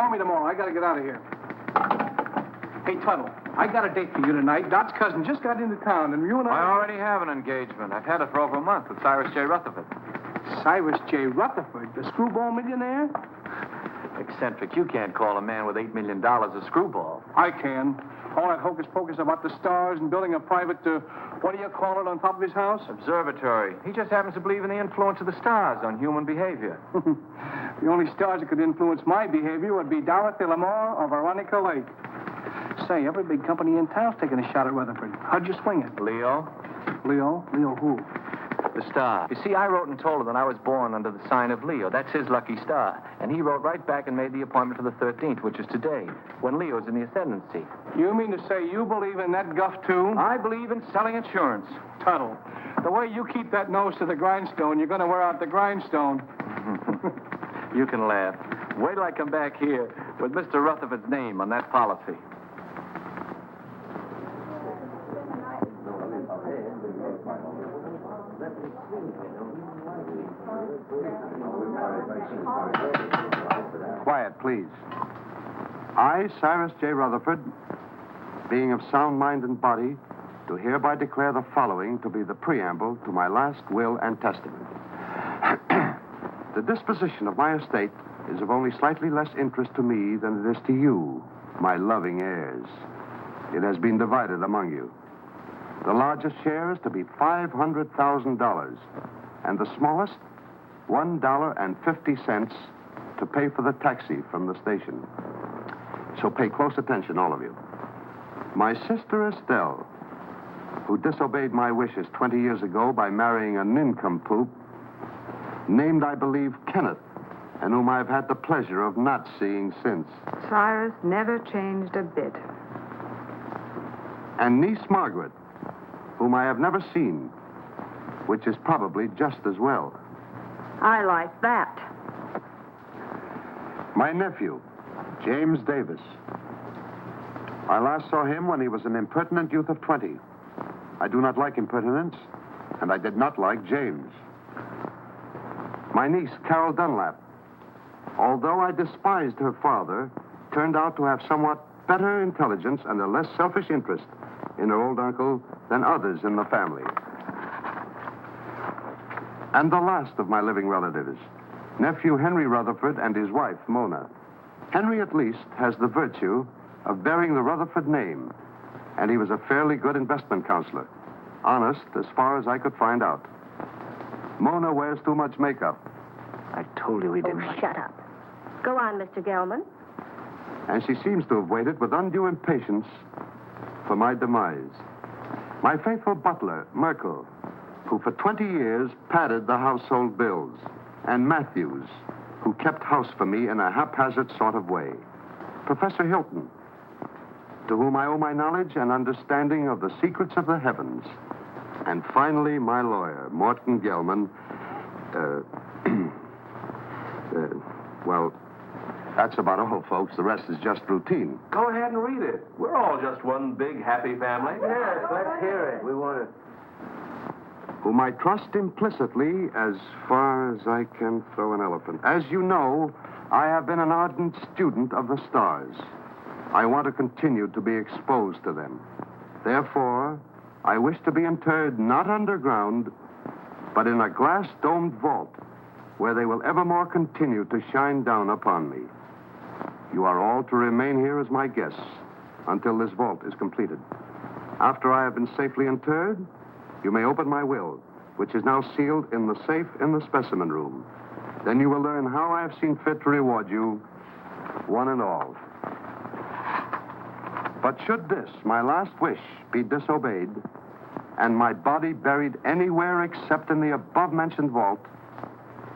Call me tomorrow. I got to get out of here. Hey, Tuttle, I got a date for you tonight. Dot's cousin just got into town, and you and I already have an engagement. I've had it for over a month with Cyrus J. Rutherford. Cyrus J. Rutherford, the screwball millionaire? Eccentric. You can't call a man with $8 million a screwball. I can. All that hocus-pocus about the stars and building a private, what do you call it, on top of his house? Observatory. He just happens to believe in the influence of the stars on human behavior. The only stars that could influence my behavior would be Dorothy Lamour or Veronica Lake. Say, every big company in town's taking a shot at Rutherford. How'd you swing it? Leo? Leo? Leo who? The star. You see, I wrote and told him that I was born under the sign of Leo. That's his lucky star. And he wrote right back and made the appointment for the 13th, which is today, when Leo's in the ascendancy. You mean to say you believe in that guff, too? I believe in selling insurance. Tuttle, the way you keep that nose to the grindstone, you're going to wear out the grindstone. You can laugh. Wait till I come back here with Mr. Rutherford's name on that policy. Quiet, please. I, Cyrus J. Rutherford, being of sound mind and body, do hereby declare the following to be the preamble to my last will and testament. The disposition of my estate is of only slightly less interest to me than it is to you, my loving heirs. It has been divided among you. The largest share is to be $500,000, and the smallest, $1.50 to pay for the taxi from the station. So pay close attention, all of you. My sister Estelle, who disobeyed my wishes 20 years ago by marrying a nincompoop, named, I believe, Kenneth, and whom I've had the pleasure of not seeing since. Cyrus never changed a bit. And niece Margaret, whom I have never seen, which is probably just as well. I like that. My nephew, James Davis. I last saw him when he was an impertinent youth of 20. I do not like impertinence, and I did not like James. My niece, Carol Dunlap, although I despised her father, turned out to have somewhat better intelligence and a less selfish interest in her old uncle than others in the family. And the last of my living relatives, nephew Henry Rutherford and his wife, Mona. Henry, at least, has the virtue of bearing the Rutherford name, and he was a fairly good investment counselor. Honest, as far as I could find out. Mona wears too much makeup. I told you we didn't. Oh, shut up. Go on, Mr. Gelman. And she seems to have waited with undue impatience for my demise. My faithful butler, Merkel, who for 20 years padded the household bills, and Matthews, who kept house for me in a haphazard sort of way. Professor Hilton, to whom I owe my knowledge and understanding of the secrets of the heavens. And finally, my lawyer, Morton Gelman. Well, that's about all, folks. The rest is just routine. Go ahead and read it. We're all just one big happy family. Yes, let's hear it. We want to... Whom I trust implicitly as far as I can throw an elephant. As you know, I have been an ardent student of the stars. I want to continue to be exposed to them. Therefore, I wish to be interred not underground, but in a glass-domed vault where they will evermore continue to shine down upon me. You are all to remain here as my guests until this vault is completed. After I have been safely interred, you may open my will, which is now sealed in the safe in the specimen room. Then you will learn how I have seen fit to reward you, one and all. But should this, my last wish, be disobeyed, and my body buried anywhere except in the above-mentioned vault,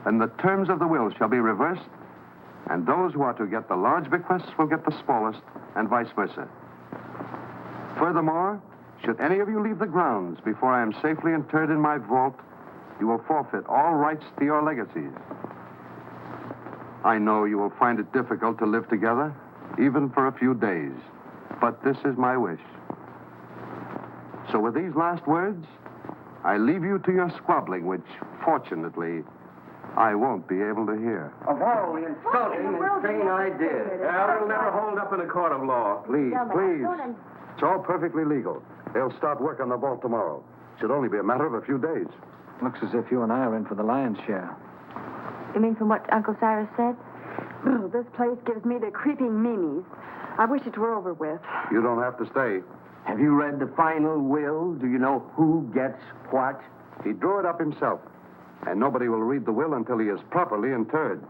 then the terms of the will shall be reversed, and those who are to get the large bequests will get the smallest, and vice versa. Furthermore, should any of you leave the grounds before I am safely interred in my vault, you will forfeit all rights to your legacies. I know you will find it difficult to live together, even for a few days, but this is my wish. So with these last words, I leave you to your squabbling, which, fortunately, I won't be able to hear. Of all the insulting and insane ideas. Yeah, it'll never hold up in a court of law. Please, please. It's all perfectly legal. They'll start work on the vault tomorrow. Should only be a matter of a few days. Looks as if you and I are in for the lion's share. You mean from what Uncle Cyrus said? Oh, this place gives me the creeping meanies. I wish it were over with. You don't have to stay. Have you read the final will? Do you know who gets what? He drew it up himself. And nobody will read the will until he is properly interred.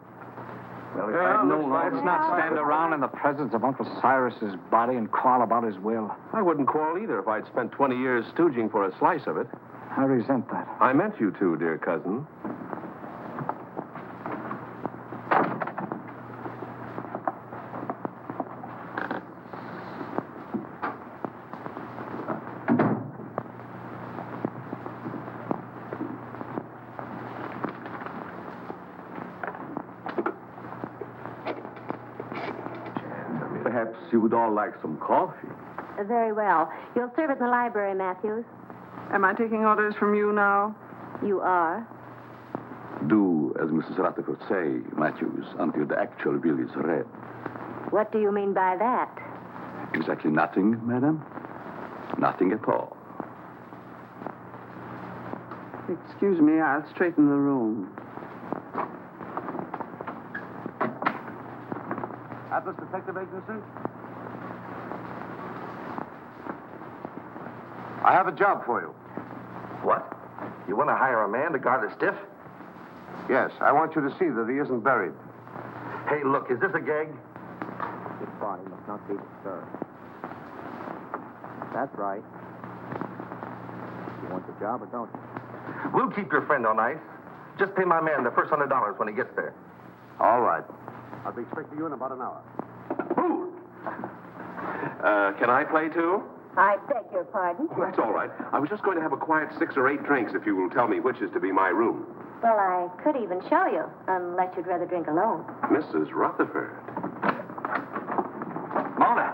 Well, if Yeah, I'd known all Let's not stand around in the presence of Uncle Cyrus's body and quarrel about his will. I wouldn't quarrel either if I'd spent 20 years stooging for a slice of it. I resent that. I meant you to, dear cousin. Perhaps you would all like some coffee. Very well. You'll serve it in the library, Matthews. Am I taking orders from you now? You are. Do as Mrs. Rutherford say, Matthews, until the actual will is read. What do you mean by that? Exactly nothing, madam. Nothing at all. Excuse me, I'll straighten the room. Atlas Detective Agency? I have a job for you. What? You want to hire a man to guard a stiff? Yes, I want you to see that he isn't buried. Hey, look, is this a gag? His body must not be disturbed. That's right. You want the job or don't you? We'll keep your friend on ice. Just pay my man the first $100 when he gets there. All right. I'll be expecting you in about an hour. Can I play too? I beg your pardon. Oh, that's all right. I was just going to have a quiet 6 or 8 drinks if you will tell me which is to be my room. Well, I could even show you, unless you'd rather drink alone. Mrs. Rutherford. Mona!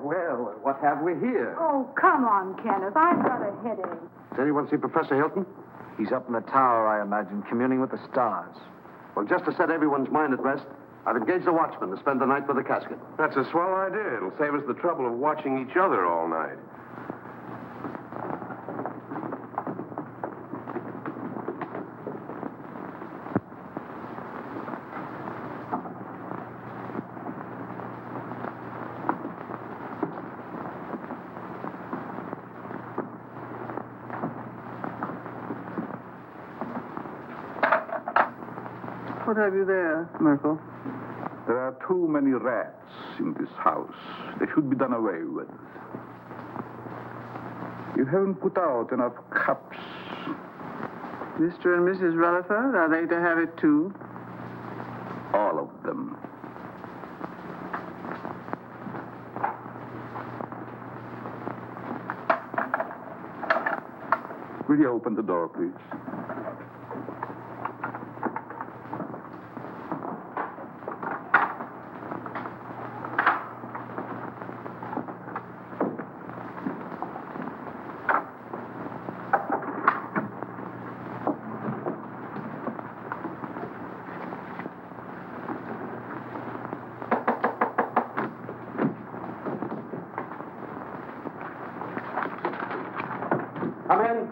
Well, what have we here? Oh, come on, Kenneth. I've got a headache. Does anyone see Professor Hilton? He's up in the tower, I imagine, communing with the stars. Well, just to set everyone's mind at rest, I've engaged a watchman to spend the night with the casket. That's a swell idea. It'll save us the trouble of watching each other all night. What have you there, Merkel? There are too many rats in this house. They should be done away with. You haven't put out enough cups. Mr. and Mrs. Rutherford, are they to have it too? All of them. Will you open the door, please? Come in.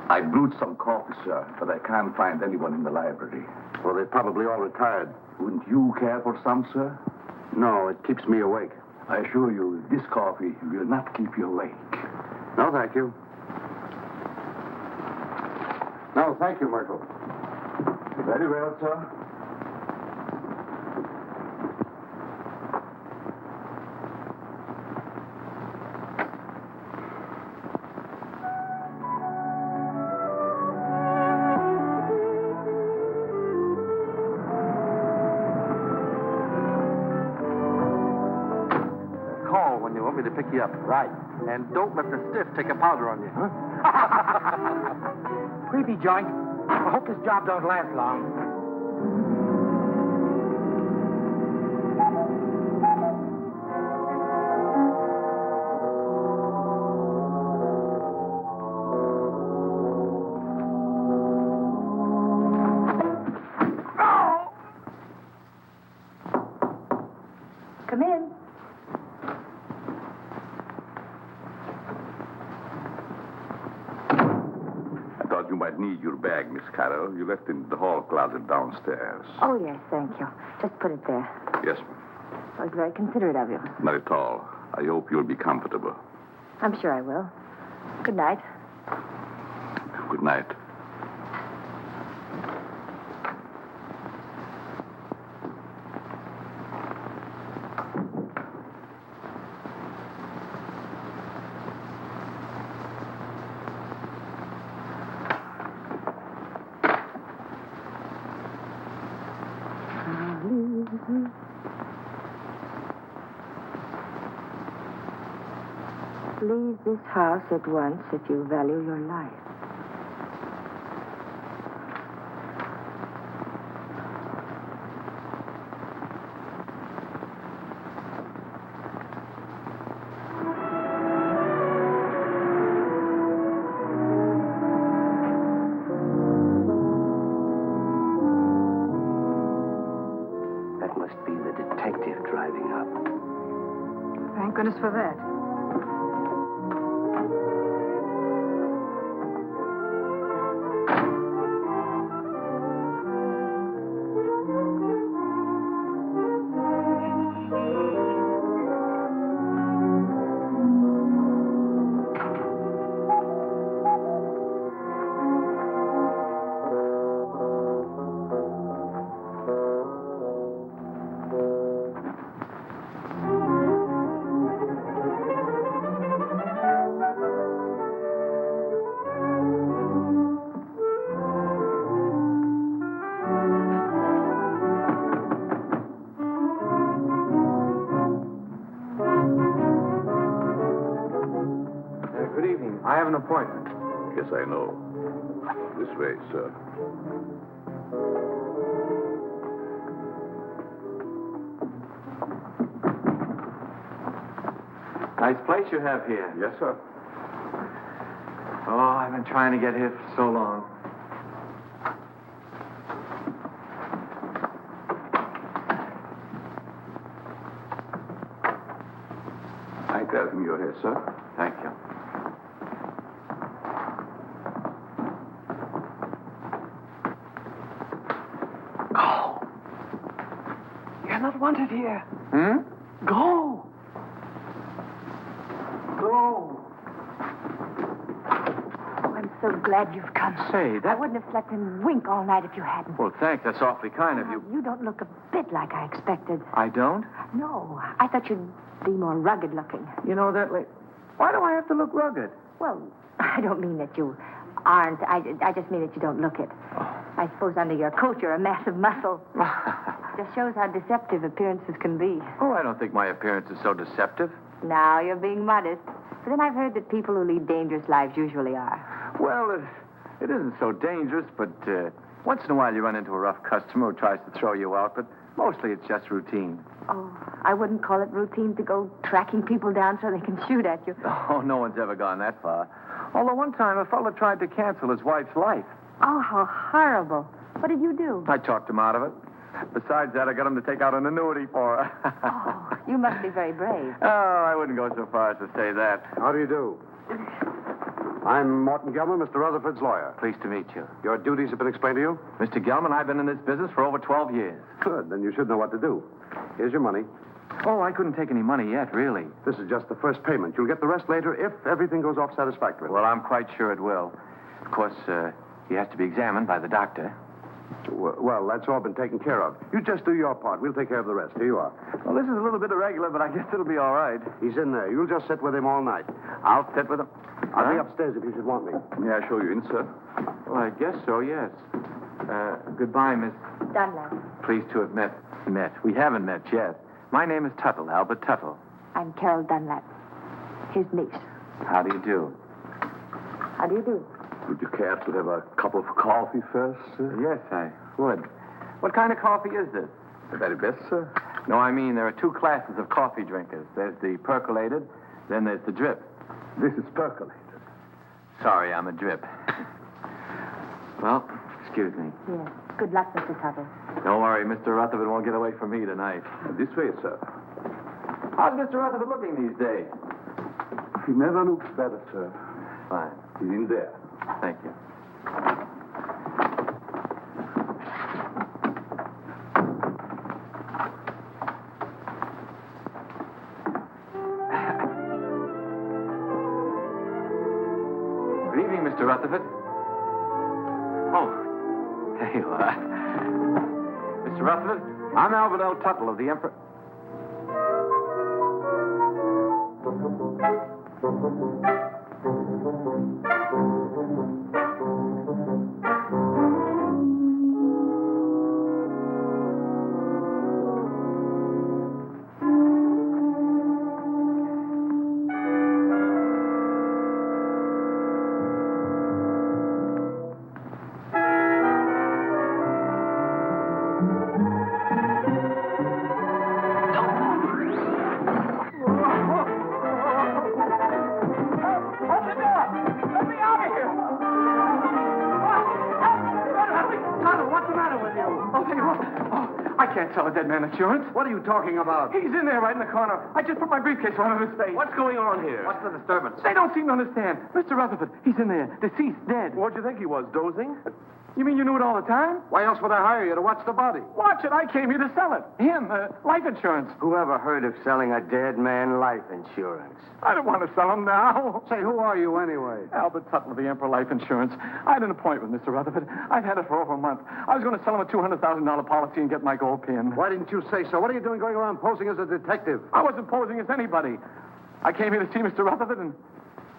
I brewed some coffee, sir, but I can't find anyone in the library. Well, they're probably all retired. Wouldn't you care for some, sir? No, it keeps me awake. I assure you, this coffee will not keep you awake. No, thank you. No, thank you, Merkel. Very well, sir. Call when you want me to pick you up. Right. And don't let the stiff take a powder on you. Creepy joint. I hope this job don't last long. Come in. I thought you might need your bag, Miss Carroll. You left it in the hall closet downstairs. Oh, yes, thank you. Just put it there. Yes, ma'am. That was very considerate of you. Not at all. I hope you'll be comfortable. I'm sure I will. Good night. Good night. Leave this house at once if you value your life. That must be the detective driving up. Thank goodness for that. Good evening. I have an appointment. Yes, I know. This way, sir. Nice place you have here. Yes, sir. Oh, I've been trying to get here for so long. Thank you for having you here, sir. Thank you. Go. You're not wanted here. Hmm? Go. Go. Oh, I'm so glad you've come. Say, I that... wouldn't have slept and wink all night if you hadn't. Well, thanks. That's awfully kind of you. You don't look a bit like I expected. I don't? No, I thought you'd be more rugged looking. You know that... Why do I have to look rugged? Well, I don't mean that you aren't. I just mean that you don't look it. I suppose under your coat you're a mass of muscle. Just shows how deceptive appearances can be. Oh, I don't think my appearance is so deceptive. Now you're being modest. But then I've heard that people who lead dangerous lives usually are. Well, it isn't so dangerous, but once in a while you run into a rough customer who tries to throw you out, but mostly it's just routine. Oh, I wouldn't call it routine to go tracking people down so they can shoot at you. Oh, no one's ever gone that far. Although one time a fellow tried to cancel his wife's life. Oh, how horrible. What did you do? I talked him out of it. Besides that, I got him to take out an annuity for her. Oh, you must be very brave. Oh, I wouldn't go so far as to say that. How do you do? I'm Morton Gelman, Mr. Rutherford's lawyer. Pleased to meet you. Your duties have been explained to you? Mr. Gelman, I've been in this business for over 12 years. Good. Then you should know what to do. Here's your money. Oh, I couldn't take any money yet, really. This is just the first payment. You'll get the rest later if everything goes off satisfactorily. Well, I'm quite sure it will. Of course, he has to be examined by the doctor. Well, that's all been taken care of. You just do your part. We'll take care of the rest. Here you are. Well, this is a little bit irregular, but I guess it'll be all right. He's in there. You'll just sit with him all night. I'll sit with him. I'll be upstairs if you should want me. May I show you in, sir? Well, I guess so, yes. Goodbye, Miss. Dunlap. Pleased to have met. We haven't met yet. My name is Tuttle, Albert Tuttle. I'm Carol Dunlap, his niece. How do you do? How do you do? Would you care to have a cup of coffee first, sir? Yes, I would. What kind of coffee is this? The very best, sir. No, I mean, there are two classes of coffee drinkers. There's the percolated, then there's the drip. This is percolated. Sorry, I'm a drip. Well, excuse me. Yes. Good luck, Mr. Tuttle. Don't worry, Mr. Rutherford won't get away from me tonight. This way, sir. How's Mr. Rutherford looking these days? He never looks better, sir. Fine. He's in there. Thank you. Good evening, Mr. Rutherford. Oh, there you are. Mr. Rutherford, I'm Albert L. Tuttle of the Emperor. Sell a dead man insurance. What are you talking about? He's in there right in the corner. I just put my briefcase on his face. What's going on here? What's the disturbance? They don't seem to understand. Mr. Rutherford, he's in there. Deceased, dead. What'd you think he was, dozing? You mean you knew it all the time? Why else would I hire you to watch the body? Watch it. I came here to sell it. Him, life insurance. Whoever heard of selling a dead man life insurance? I don't want to sell him now. Say, who are you anyway? Albert Tuttle of the Emperor Life Insurance. I had an appointment with Mr. Rutherford. I've had it for over a month. I was going to sell him a $200,000 policy and get my gold pin. Why didn't you say so? What are you doing going around posing as a detective? I wasn't posing as anybody. I came here to see Mr. Rutherford, and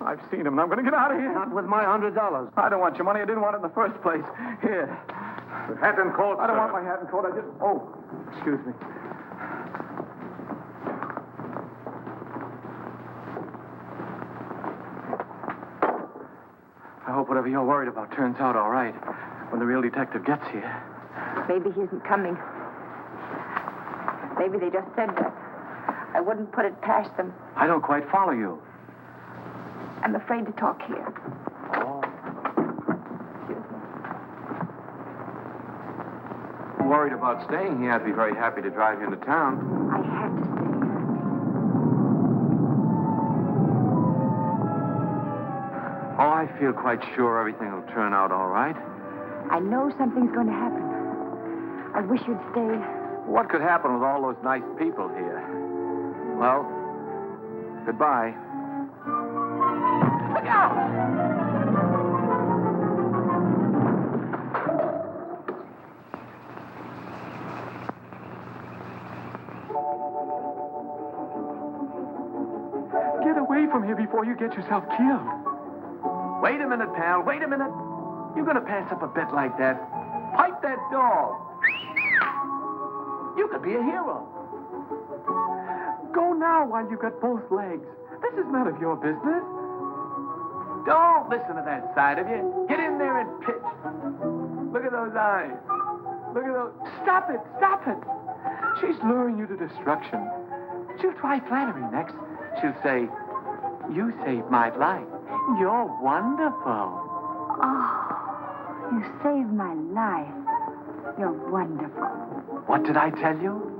I've seen him, and I'm going to get out of here. Not with my $100. I don't want your money. I didn't want it in the first place. Here. Hat and coat, I don't sir. want my hat and coat. I just... Oh, excuse me. I hope whatever you're worried about turns out all right when the real detective gets here. Maybe he isn't coming. Maybe they just said that. I wouldn't put it past them. I don't quite follow you. I'm afraid to talk here. Oh. Worried about staying here. I'd be very happy to drive you into town. I have to stay. Oh, I feel quite sure everything will turn out all right. I know something's going to happen. I wish you'd stay. What could happen with all those nice people here? Well, goodbye. Look out! Get away from here before you get yourself killed. Wait a minute, pal. Wait a minute. You're going to pass up a bet like that. Pipe that dog. You could be a hero. Go now while you've got both legs. This is none of your business. Don't listen to that side of you. Get in there and pitch. Look at those eyes. Look at those. Stop it. Stop it. She's luring you to destruction. She'll try flattery next. She'll say, "You saved my life. You're wonderful." Oh, you saved my life. You're wonderful. What did I tell you?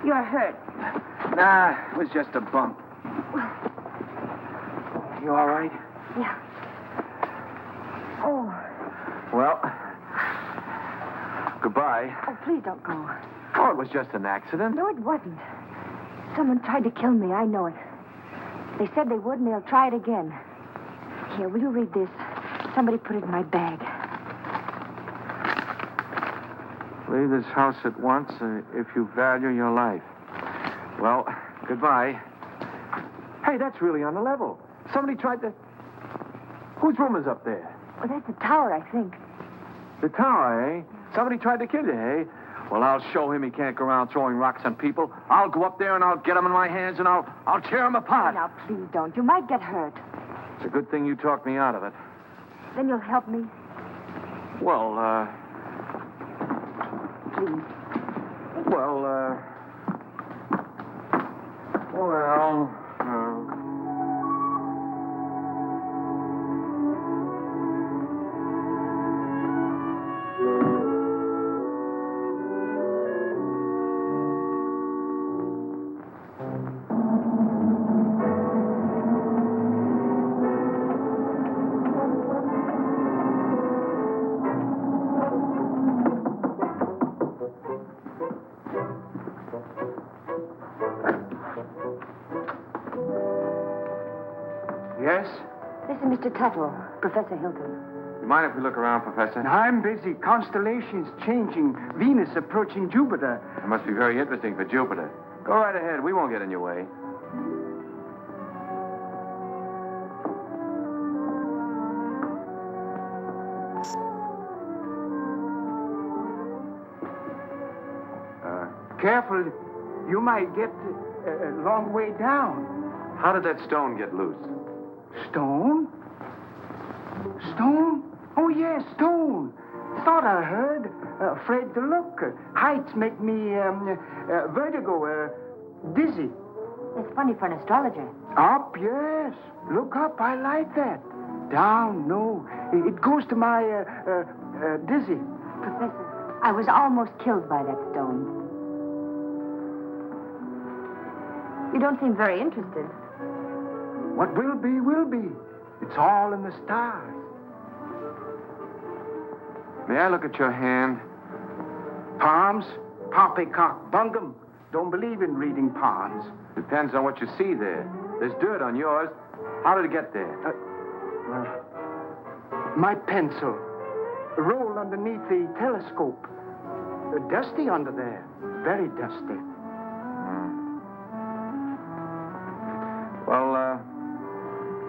You're hurt. Nah, it was just a bump. You all right? Yeah. Oh. Well, goodbye. Oh, please don't go. Oh, it was just an accident. No, it wasn't. Someone tried to kill me. I know it. They said they would, and they'll try it again. Here, will you read this? Somebody put it in my bag. Leave this house at once if you value your life. Well, goodbye. Hey, that's really on the level. Somebody tried to... Whose room is up there? Well, that's the tower, I think. The tower, eh? Somebody tried to kill you, eh? Well, I'll show him he can't go around throwing rocks on people. I'll go up there and I'll get him in my hands and I'll tear him apart. Now, please don't. You might get hurt. It's a good thing you talked me out of it. Then you'll help me. Well, Please. Yes? This is Mr. Tuttle, Professor Hilton. You mind if we look around, Professor? I'm busy. Constellations changing. Venus approaching Jupiter. It must be very interesting for Jupiter. Go right ahead. We won't get in your way. Careful. You might get a long way down. How did that stone get loose? Stone? Stone? Oh, yes, stone. Thought I heard. Afraid to look. Heights make me vertigo, dizzy. It's funny for an astrologer. Up, yes. Look up. I like that. Down, no. It goes to my dizzy. Professor, I was almost killed by that stone. You don't seem very interested. What will be, will be. It's all in the stars. May I look at your hand? Palms? Poppycock bungum. Don't believe in reading palms. Depends on what you see there. There's dirt on yours. How did it get there? My pencil. Rolled underneath the telescope. Dusty under there. Very dusty. Well,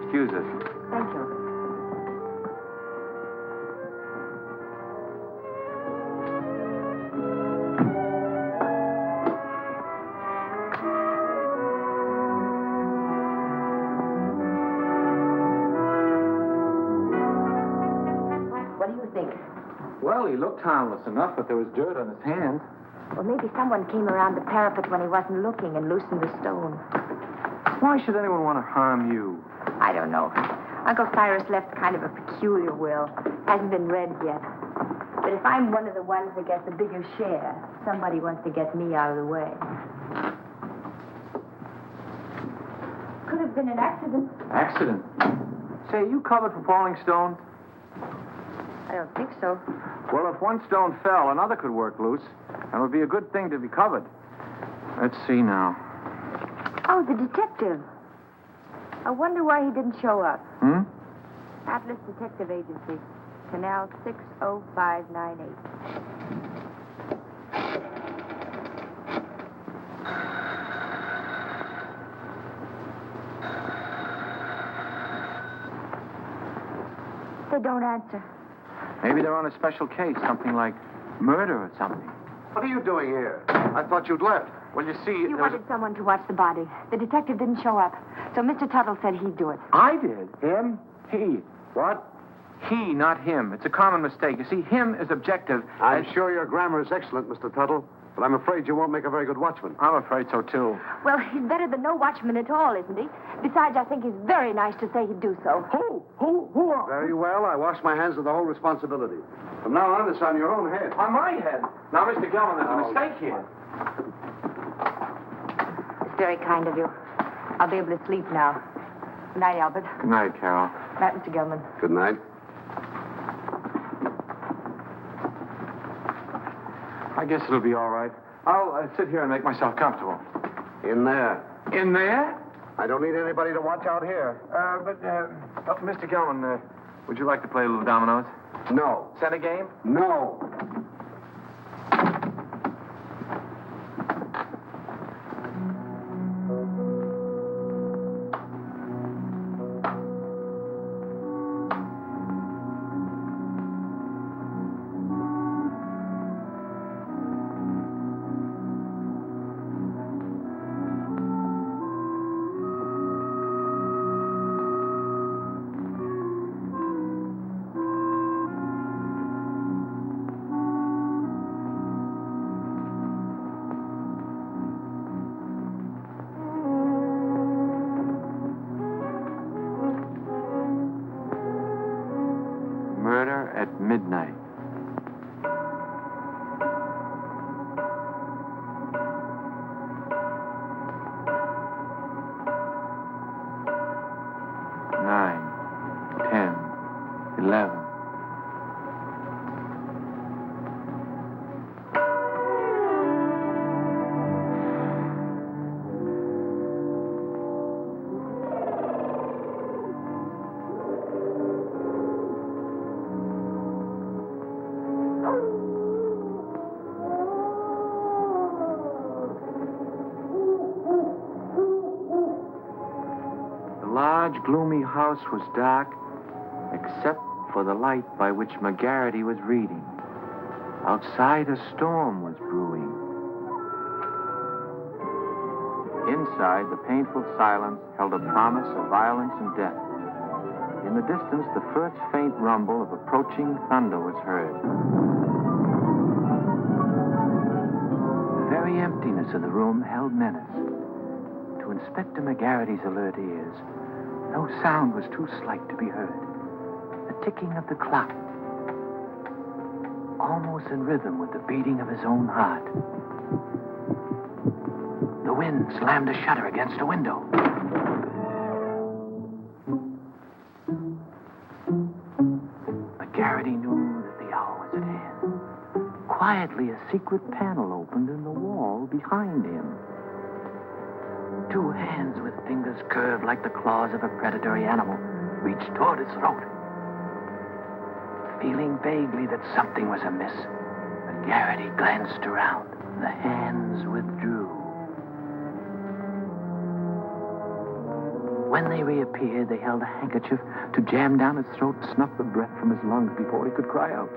excuse us. Thank you. What do you think? Well, he looked harmless enough, but there was dirt on his hand. Well, maybe someone came around the parapet when he wasn't looking and loosened the stone. Why should anyone want to harm you? I don't know. Uncle Cyrus left kind of a peculiar will. Hasn't been read yet. But if I'm one of the ones that gets a bigger share, somebody wants to get me out of the way. Could have been an accident. Accident? Say, are you covered for falling stones? I don't think so. Well, if one stone fell, another could work loose. And it would be a good thing to be covered. Let's see now. Oh, the detective. I wonder why he didn't show up. Atlas Detective Agency. Canal 60598. They don't answer. Maybe they're on a special case, something like murder or something. What are you doing here? I thought you'd left. Well, you see, You wanted someone to watch the body. The detective didn't show up. So Mr. Tuttle said he'd do it. I did. Him? He. What? He, not him. It's a common mistake. You see, him is objective. I'm sure your grammar is excellent, Mr. Tuttle, but I'm afraid you won't make a very good watchman. I'm afraid so, too. Well, he's better than no watchman at all, isn't he? Besides, I think he's very nice to say he'd do so. Who are... Very well. I wash my hands of the whole responsibility. From now on, it's on your own head. On my head. Now, Mr. Gilman, there's a mistake here. It's very kind of you. I'll be able to sleep now. Good night, Albert. Good night, Carol. Night, Mr. Gilman. Good night. I guess it'll be all right. I'll sit here and make myself comfortable. In there. In there? I don't need anybody to watch out here. Mr. Gilman, would you like to play a little dominoes? No. Set a game? No. large, gloomy house was dark, except for the light by which McGarity was reading. Outside, a storm was brewing. Inside, the painful silence held a promise of violence and death. In the distance, the first faint rumble of approaching thunder was heard. The very emptiness of the room held menace. To Inspector McGarity's alert ears, no sound was too slight to be heard. The ticking of the clock, almost in rhythm with the beating of his own heart. The wind slammed a shutter against a window. McGarity knew that the hour was at hand. Quietly, a secret panel opened in the wall behind him. Two hands with fingers curved like the claws of a predatory animal reached toward his throat. Feeling vaguely that something was amiss, McGarity glanced around. The hands withdrew. When they reappeared, they held a handkerchief to jam down his throat and snuff the breath from his lungs before he could cry out.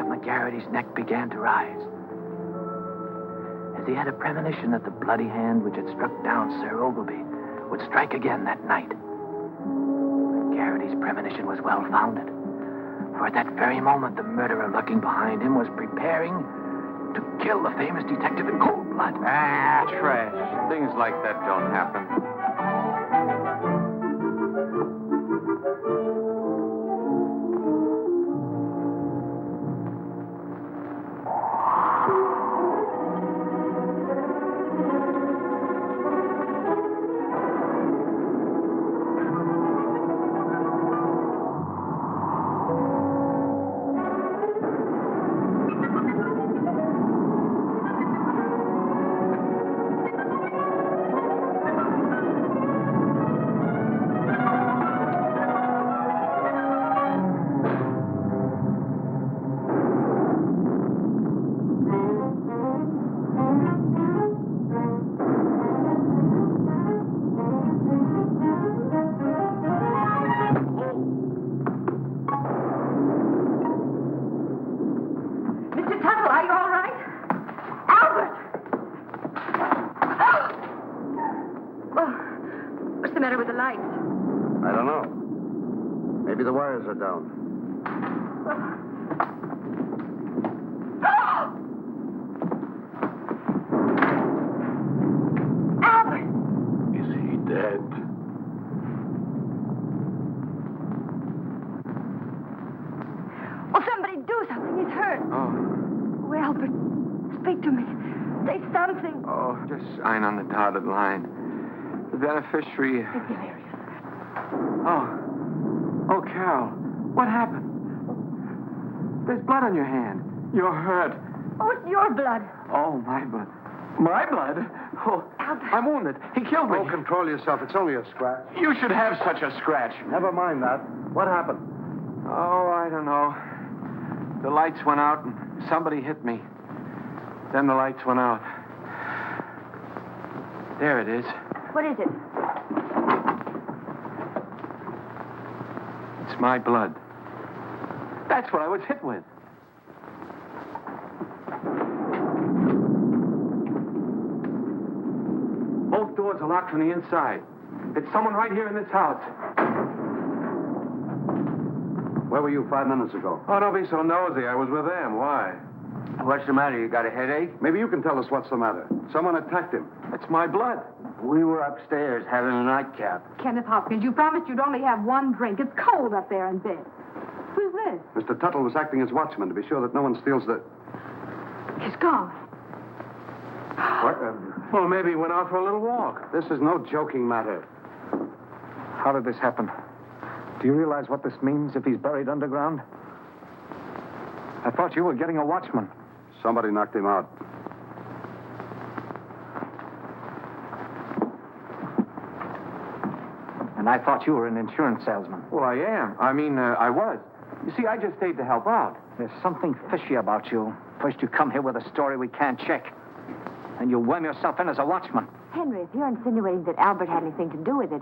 McGarity's neck began to rise, as he had a premonition that the bloody hand which had struck down Sir Ogilvy would strike again that night. McGarity's premonition was well-founded, for at that very moment the murderer lurking behind him was preparing to kill the famous detective in cold blood. Ah, trash. Things like that don't happen. Are down. Albert! Is he dead? Oh, somebody do something. He's hurt. Oh. Oh, Albert, speak to me. Say something. Oh, just sign on the dotted line. The beneficiary... It's hilarious. Oh, Carol, what happened? There's blood on your hand. You're hurt. Oh, it's your blood. Oh, my blood. My blood? Oh, Albert. I'm wounded. He killed me. Oh, control yourself. It's only a scratch. You should have such a scratch. Never mind that. What happened? Oh, I don't know. The lights went out and somebody hit me. Then the lights went out. There it is. What is it? It's my blood. That's what I was hit with. Both doors are locked from the inside. It's someone right here in this house. Where were you 5 minutes ago? Oh, don't be so nosy. I was with them. Why? What's the matter? You got a headache? Maybe you can tell us what's the matter. Someone attacked him. It's my blood. We were upstairs having a nightcap. Kenneth Hopkins, you promised you'd only have one drink. It's cold up there in bed. Who's this? Mr. Tuttle was acting as watchman to be sure that no one steals the... He's gone. What? Well, maybe he went out for a little walk. This is no joking matter. How did this happen? Do you realize what this means if he's buried underground? I thought you were getting a watchman. Somebody knocked him out. And I thought you were an insurance salesman. Well, I am. I was. You see, I just stayed to help out. There's something fishy about you. First you come here with a story we can't check. And you worm yourself in as a watchman. Henry, if you're insinuating that Albert had anything to do with it,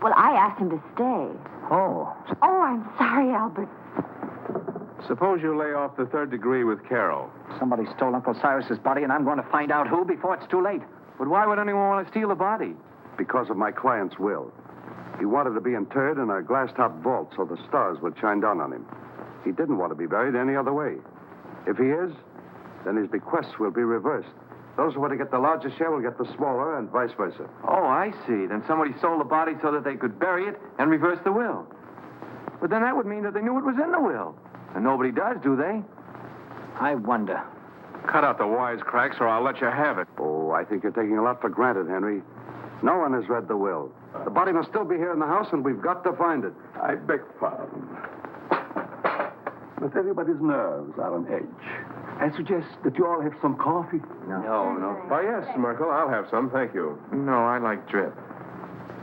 well, I asked him to stay. Oh. Oh, I'm sorry, Albert. Suppose you lay off the third degree with Carol. Somebody stole Uncle Cyrus's body, and I'm going to find out who before it's too late. But why would anyone want to steal the body? Because of my client's will. He wanted to be interred in a glass-top vault so the stars would shine down on him. He didn't want to be buried any other way. If he is, then his bequests will be reversed. Those who want to get the larger share will get the smaller, and vice versa. Oh, I see. Then somebody stole the body so that they could bury it and reverse the will. But then that would mean that they knew it was in the will. And nobody does, do they? I wonder. Cut out the wisecracks or I'll let you have it. Oh, I think you're taking a lot for granted, Henry. No one has read the will. The body must still be here in the house, and we've got to find it. I beg pardon. But everybody's nerves are on edge. I suggest that you all have some coffee. No. Oh, yes, Merkel, I'll have some, thank you. No, I like drip.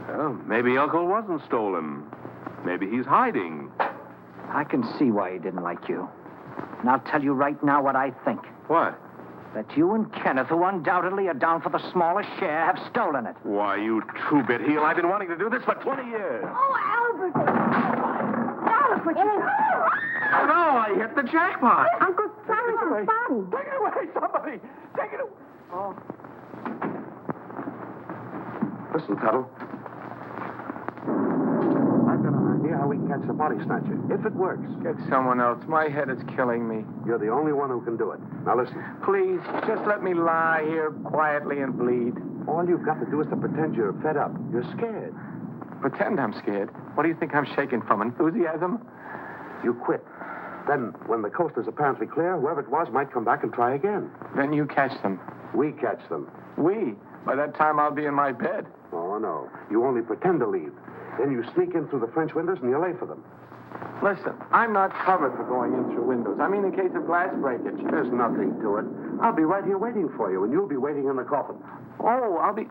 Well, maybe Uncle wasn't stolen. Maybe he's hiding. I can see why he didn't like you. And I'll tell you right now what I think. What? That you and Kenneth, who undoubtedly are down for the smallest share, have stolen it. Why, you two-bit heel, I've been wanting to do this for 20 years. Oh, Albert! Albert, what you... Oh, no, I hit the jackpot. Uncle Cyrus's body. Take it away, somebody. Take it away. Oh. Listen, Tuttle. I've got an idea how we can catch the body snatcher. If it works. Get someone else. My head is killing me. You're the only one who can do it. Now listen. Please, just let me lie here quietly and bleed. All you've got to do is to pretend you're fed up. You're scared. Pretend I'm scared? What do you think I'm shaking from, enthusiasm? You quit. Then, when the coast is apparently clear, whoever it was might come back and try again. Then you catch them. We catch them. We? By that time, I'll be in my bed. Oh, no. You only pretend to leave. Then you sneak in through the French windows and you lay for them. Listen, I'm not covered for going in through windows. I mean, in case of glass breakage. There's nothing to it. I'll be right here waiting for you, and you'll be waiting in the coffin. Oh, I'll be...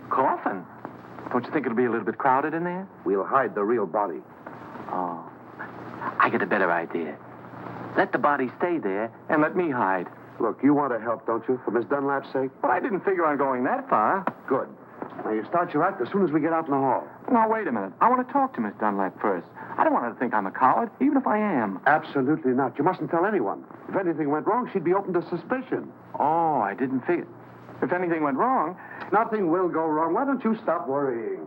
Coffin? Don't you think it'll be a little bit crowded in there? We'll hide the real body. Oh. I get a better idea. Let the body stay there and let me hide. Look, you want to help, don't you, for Miss Dunlap's sake? Well, I didn't figure on going that far. Good. Now, you start your act as soon as we get out in the hall. Now, wait a minute. I want to talk to Miss Dunlap first. I don't want her to think I'm a coward, even if I am. Absolutely not. You mustn't tell anyone. If anything went wrong, she'd be open to suspicion. Oh, I didn't figure. If anything went wrong... Nothing will go wrong. Why don't you stop worrying?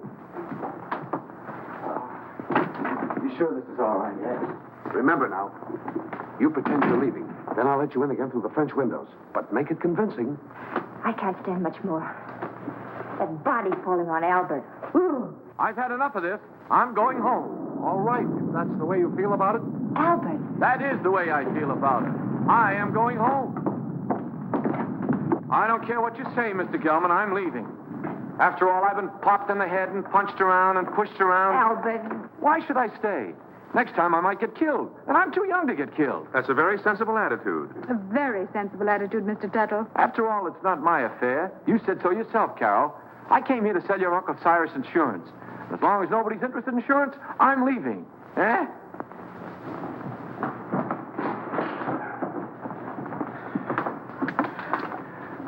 You sure this is all right, yes? Remember now, you pretend you're leaving. Then I'll let you in again through the French windows. But make it convincing. I can't stand much more. That body falling on Albert. Ooh. I've had enough of this. I'm going home. All right, if that's the way you feel about it. Albert. That is the way I feel about it. I am going home. I don't care what you say, Mr. Gelman. I'm leaving. After all, I've been popped in the head and punched around and pushed around. Albert. Why should I stay? Next time I might get killed, and I'm too young to get killed. That's a very sensible attitude. A very sensible attitude, Mr. Tuttle. After all, it's not my affair. You said so yourself, Carol. I came here to sell your Uncle Cyrus insurance. As long as nobody's interested in insurance, I'm leaving. Eh?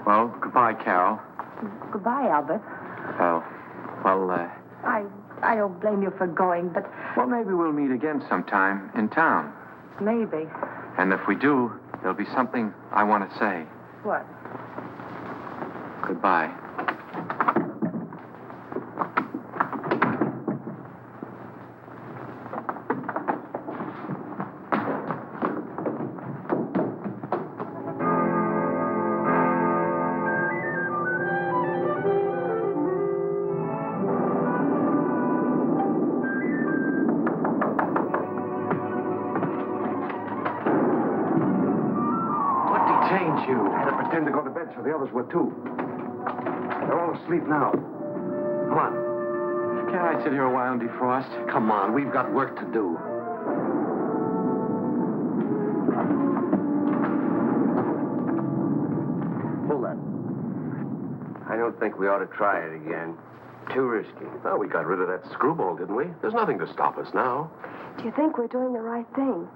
Well, goodbye, Carol. Goodbye, Albert. I don't blame you for going, but... Well, maybe we'll meet again sometime in town. Maybe. And if we do, there'll be something I want to say. What? Goodbye. To go to bed, so the others were too. They're all asleep now. Come on. Can't I sit here a while and defrost? Come on, we've got work to do. Pull that. I don't think we ought to try it again. too risky. Well, we got rid of that screwball, didn't we? There's nothing to stop us now. Do you think we're doing the right thing?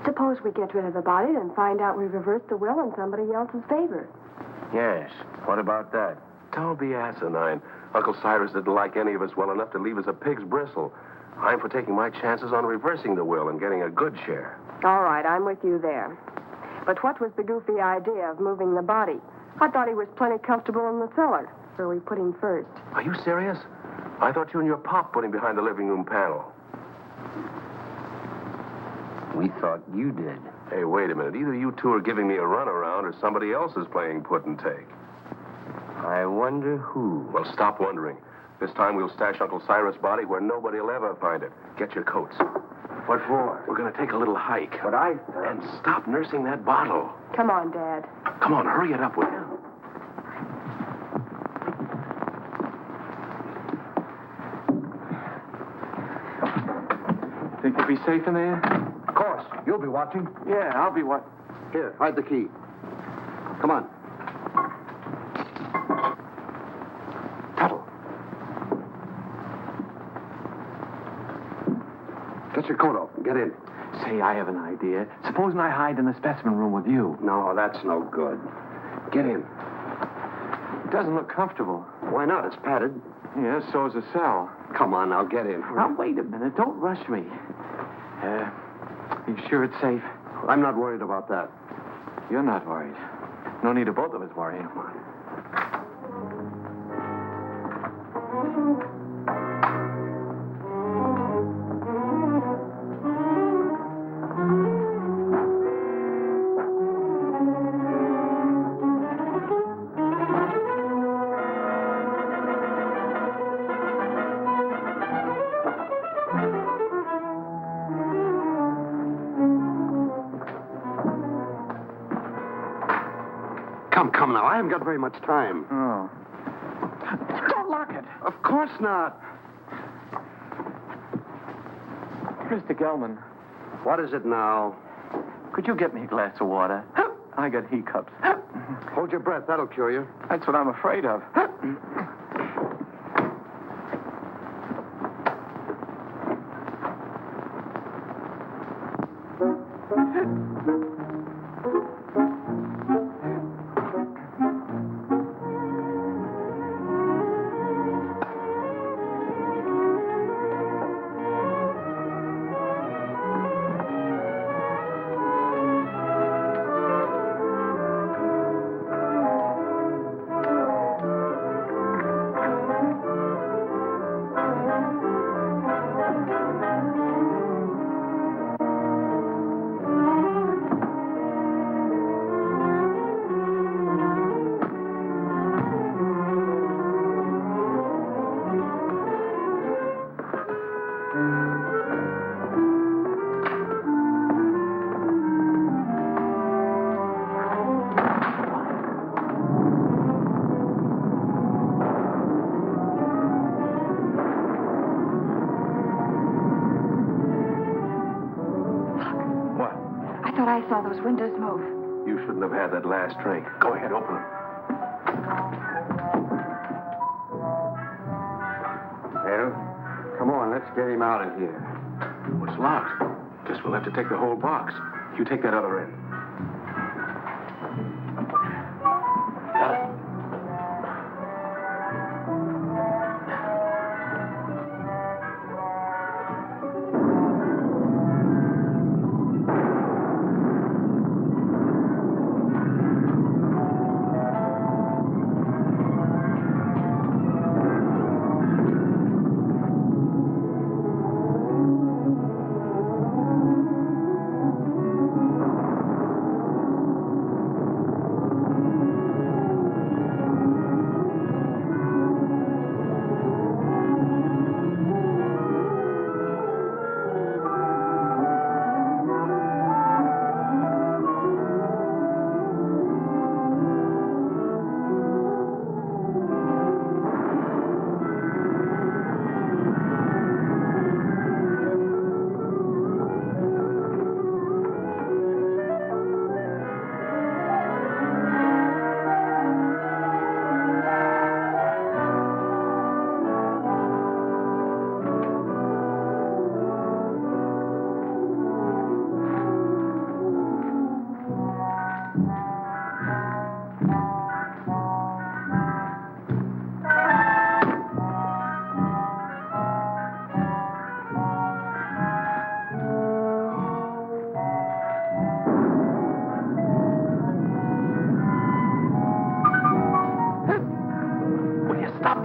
Suppose we get rid of the body and find out we reversed the will in somebody else's favor. Yes. What about that? Don't be asinine. Uncle Cyrus didn't like any of us well enough to leave us a pig's bristle. I'm for taking my chances on reversing the will and getting a good share. All right, I'm with you there. But what was the goofy idea of moving the body? I thought he was plenty comfortable in the cellar, where we put him first. Are you serious? I thought you and your pop put him behind the living room panel. We thought you did. Hey, wait a minute. Either you two are giving me a runaround or somebody else is playing put and take. I wonder who. Well, stop wondering. This time we'll stash Uncle Cyrus' body where nobody will ever find it. Get your coats. What for? We're going to take a little hike. But I... And stop nursing that bottle. Come on, Dad. Come on, hurry it up, will you? Think you'll be safe in there? Of course. You'll be watching. Yeah, I'll be what? Here, hide the key. Come on. Tuttle. Get your coat off and get in. Say, I have an idea. Supposing I hide in the specimen room with you. No, that's no good. Get in. It doesn't look comfortable. Why not? It's padded. Yeah, so's a cell. Come on, now get in. Now, wait a minute. Don't rush me. You sure it's safe? I'm not worried about that. You're not worried. No need of both of us worrying. Come now. I haven't got very much time. Oh. Don't lock it. Of course not. Mr. Gelman, What is it now? could you get me a glass of water? I got hiccups. Hold your breath. That'll cure you. That's what I'm afraid of. I saw those windows move. You shouldn't have had that last drink. Go ahead, open them. Well, come on, let's get him out of here. It's locked. Guess we'll have to take the whole box. You take that other end. Got it.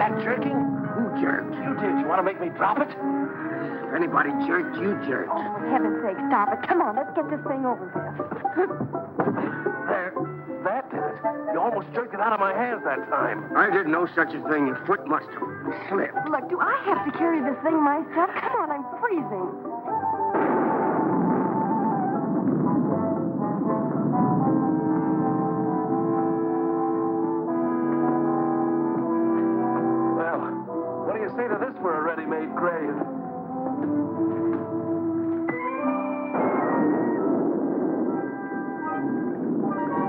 that jerking? Who jerked? You did. You want to make me drop it? If anybody jerked, you jerked. Oh, for heaven's sake, stop it. Come on, let's get this thing over with. There. That did it. You almost jerked it out of my hands that time. I did no such a thing. Your foot must have slipped. Look, do I have to carry this thing myself? Come on, I'm freezing. Well, what do you say to this for a ready-made grave?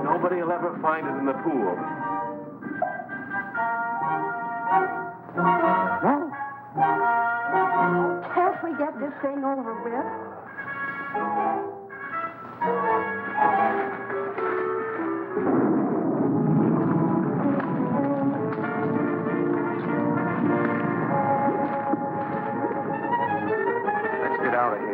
Nobody will ever find it in the pool. Can't we get this thing over with? Let's get out of here.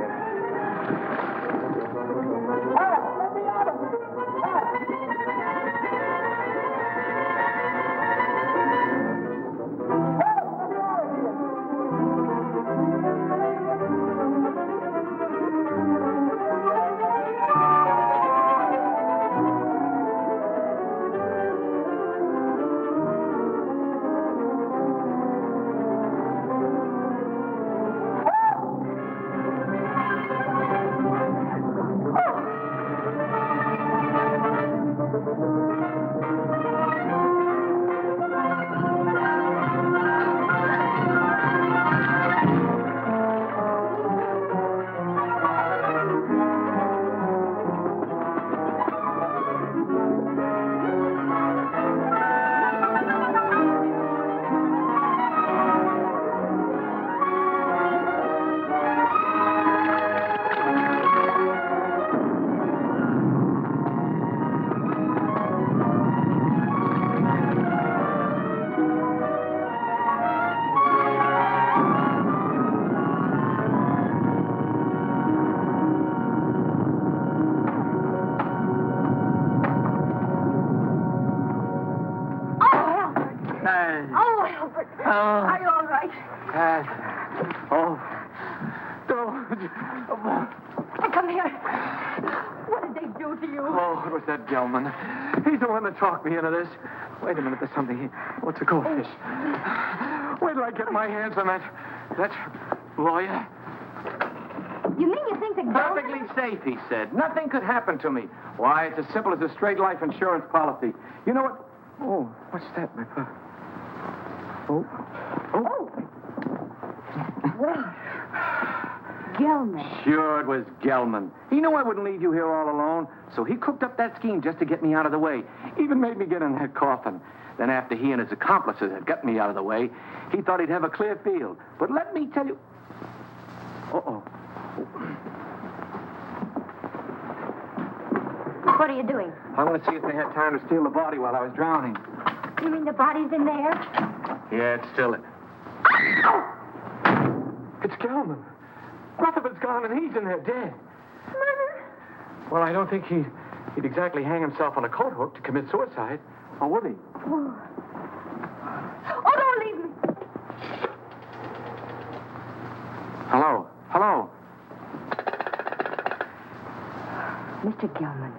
Oh, Albert. Are you all right? Come here. What did they do to you? Oh, it was that Gelman. He's the one that talked me into this. Wait a minute, there's something here. What's a goldfish? Wait till I get my hands on that lawyer. You mean you think that Perfectly safe, he said. Nothing could happen to me. Why, it's as simple as a straight life insurance policy. You know what? Oh, what's that, my papa? Oh. Well, Gelman. Sure, it was Gelman. He knew I wouldn't leave you here all alone, so he cooked up that scheme just to get me out of the way. Even made me get in that coffin. Then after he and his accomplices had got me out of the way, he thought he'd have a clear field. But let me tell you... Uh-oh. What are you doing? I want to see if they had time to steal the body while I was drowning. You mean the body's in there? Yeah, it's still... It's Gelman. Rutherford's gone and he's in there dead. Murder? Well, I don't think he'd exactly hang himself on a coat hook to commit suicide. Or would he? Oh, don't leave me. Hello? Mr. Gelman.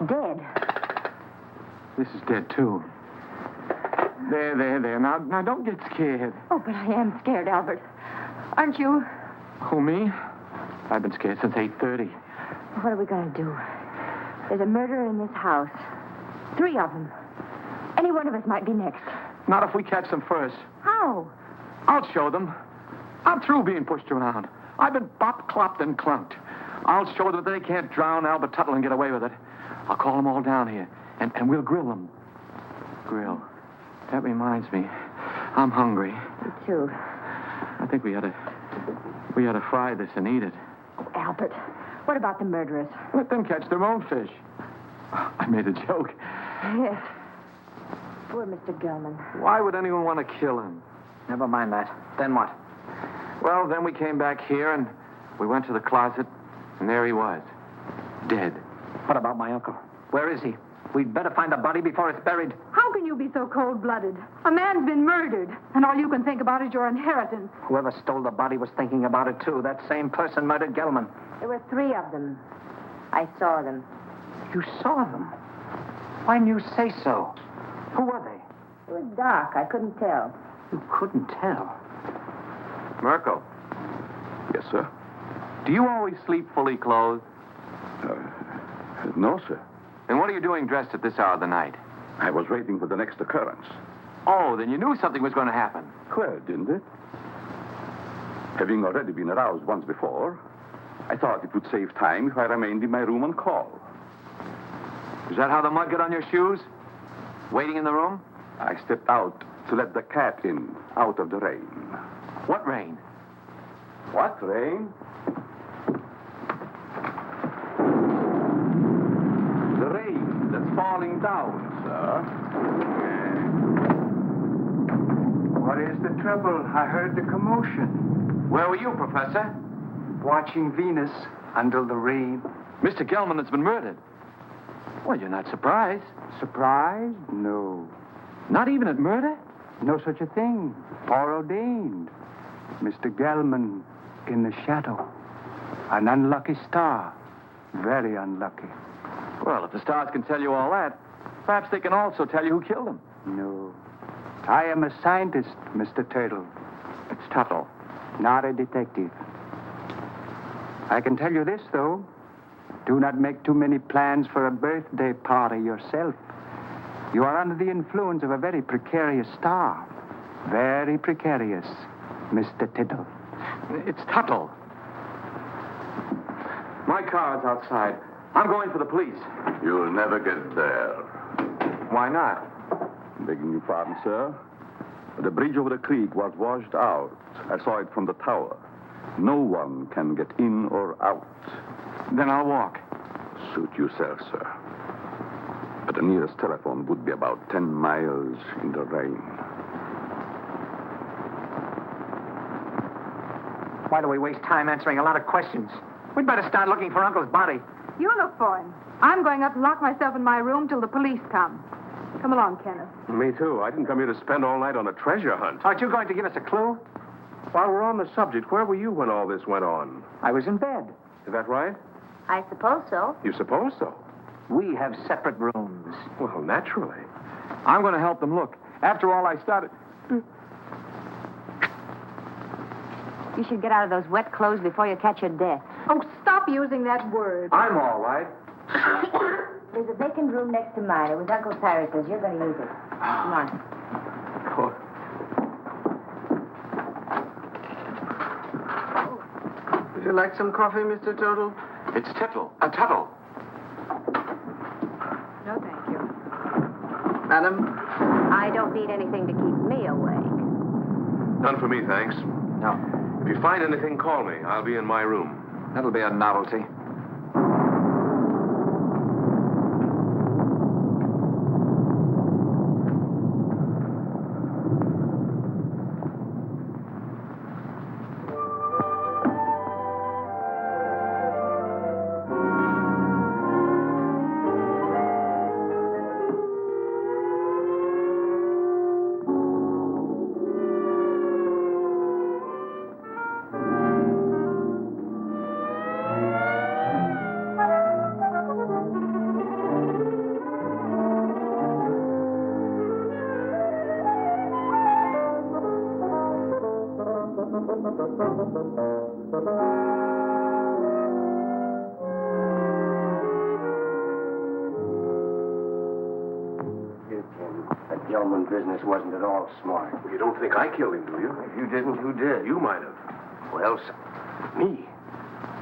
Dead. This is dead, too. There. Now, don't get scared. Oh, but I am scared, Albert. Aren't you? Who, me? I've been scared since 8:30. What are we going to do? There's a murderer in this house. 3 of them. Any one of us might be next. Not if we catch them first. How? I'll show them. I'm through being pushed around. I've been bopped, clopped, and clunked. I'll show them that they can't drown Albert Tuttle and get away with it. I'll call them all down here, and we'll grill them. Grill. That reminds me. I'm hungry. Me too. I think we ought to fry this and eat it. Oh, Albert, what about the murderers? Let them catch their own fish. I made a joke. Yes. Poor Mr. Gelman. Why would anyone want to kill him? Never mind that. Then what? Well, then we came back here and we went to the closet, and there he was. Dead. What about my uncle? Where is he? We'd better find the body before it's buried. How can you be so cold-blooded? A man's been murdered, and all you can think about is your inheritance. Whoever stole the body was thinking about it, too. That same person murdered Gelman. There were 3 of them. I saw them. You saw them? Why didn't you say so? Who were they? It was dark. I couldn't tell. You couldn't tell? Merkel, Yes, sir. do you always sleep fully clothed? No, sir. And what are you doing dressed at this hour of the night? I was waiting for the next occurrence. Oh, then you knew something was going to happen. Well, didn't it? Having already been aroused once before, I thought it would save time if I remained in my room on call. Is that how the mud got on your shoes? Waiting in the room? I stepped out to let the cat in, out of the rain. What rain? What rain? The rain that's falling down, sir. What is the trouble? I heard the commotion. Where were you, Professor? Watching Venus under the rain. Mr. Gelman has been murdered. Well, you're not surprised. Surprised? No. Not even at murder? No such a thing. Foreordained. Mr. Gelman in the shadow. An unlucky star. Very unlucky. Well, if the stars can tell you all that, perhaps they can also tell you who killed him. No. I am a scientist, Mr. Turtle. It's Tuttle. Not a detective. I can tell you this, though. Do not make too many plans for a birthday party yourself. You are under the influence of a very precarious star. Very precarious, Mr. Tittle. It's Tuttle. My car's outside. I'm going for the police. You'll never get there. Why not? Begging your pardon, sir. The bridge over the creek was washed out. I saw it from the tower. No one can get in or out. Then I'll walk. Suit yourself, sir. But the nearest telephone would be about 10 miles in the rain. Why do we waste time answering a lot of questions? We'd better start looking for Uncle's body. You look for him. I'm going up and lock myself in my room till the police come. Come along, Kenneth. Me too. I didn't come here to spend all night on a treasure hunt. Aren't you going to give us a clue? While we're on the subject, where were you when all this went on? I was in bed. Is that right? I suppose so. You suppose so? We have separate rooms. Well, naturally. I'm going to help them look. After all, I started... You should get out of those wet clothes before you catch your death. Oh, stop using that word. I'm all right. There's a vacant room next to mine. It was Uncle Cyrus's. You're going to use it. Come on. Would you like some coffee, Mr. Tuttle? It's Tuttle. Tuttle. No, thank you. Madam? I don't need anything to keep me awake. None for me, thanks. No. If you find anything, call me. I'll be in my room. That'll be a novelty. That Gelman business wasn't at all smart. You don't think I killed him, do you? If you didn't, who did? You might have. Well, me.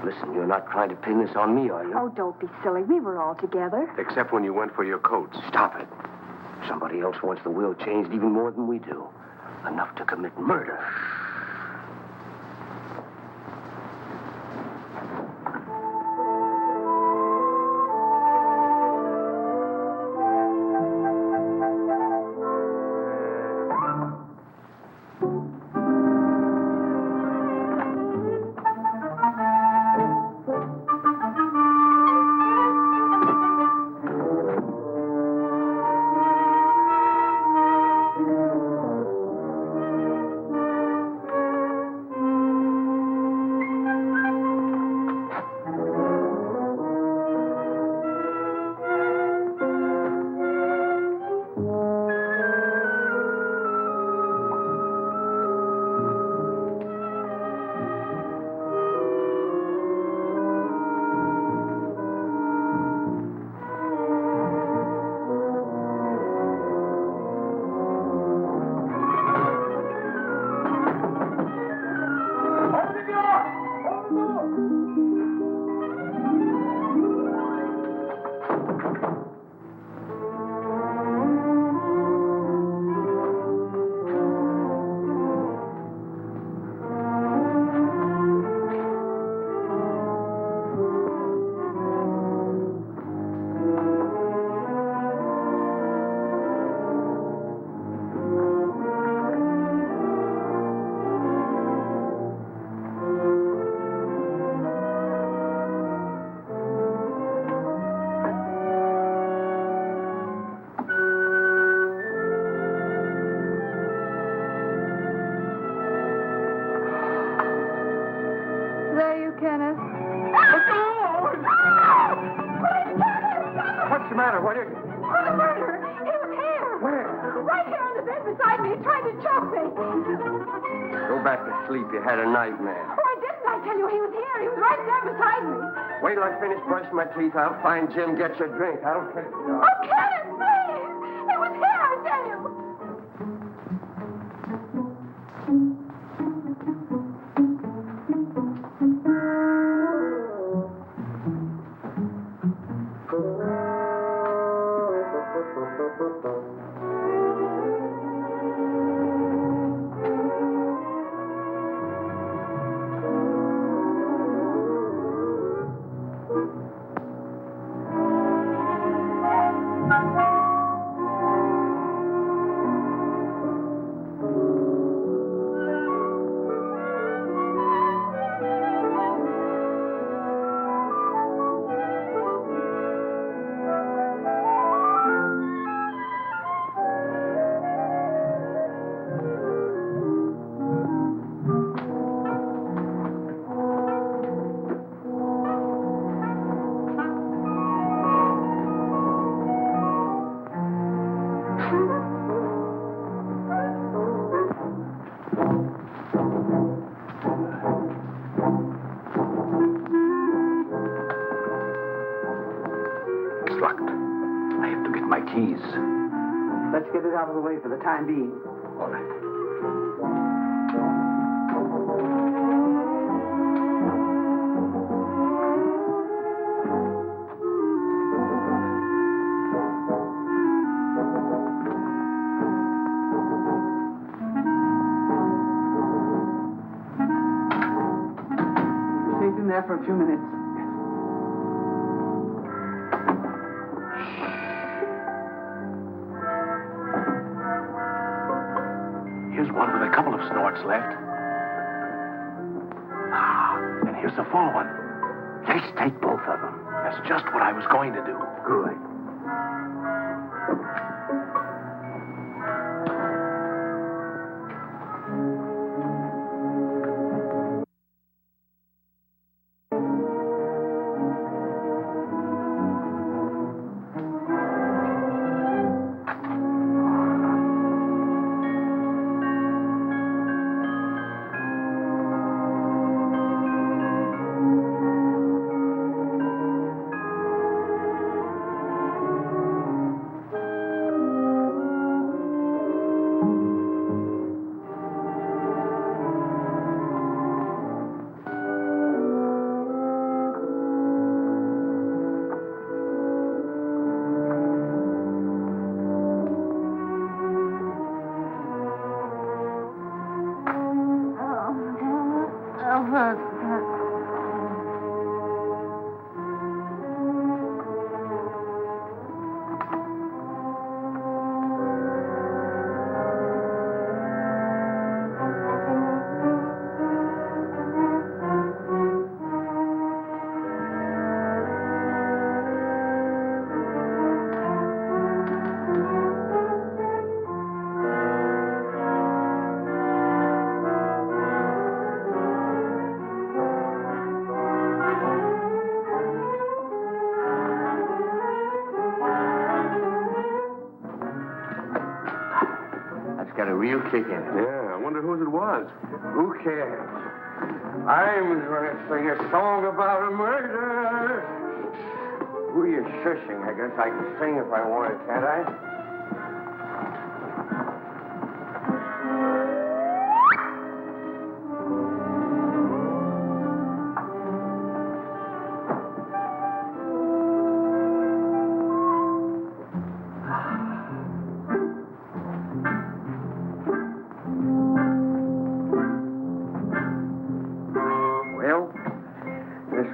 Listen, you're not trying to pin this on me, are you? Oh, don't be silly. We were all together. Except when you went for your coats. Stop it. Somebody else wants the will changed even more than we do. Enough to commit murder. the matter? What is it? Oh, the murderer! He was here! Where? Right here on the bed beside me. He tried to choke me. Go back to sleep. You had a nightmare. Oh, I didn't. I tell you, he was here. He was right there beside me. Wait till I finish brushing my teeth. I'll find Jim, get you a drink. I don't care. Oh, Kenneth, please! He was here, I tell you. It's locked. I have to get my keys. Let's get it out of the way for the time being. All right. Safe in there for a few minutes. Here's one with a couple of snorts left. Ah, and here's the full one. Let's take both of them. That's just what I was going to do. Good. Got a real kick in it. Yeah, I wonder whose it was. Who cares? I'm going to sing a song about a murder. Who are you shushing? I guess I can sing if I wanted, can't I?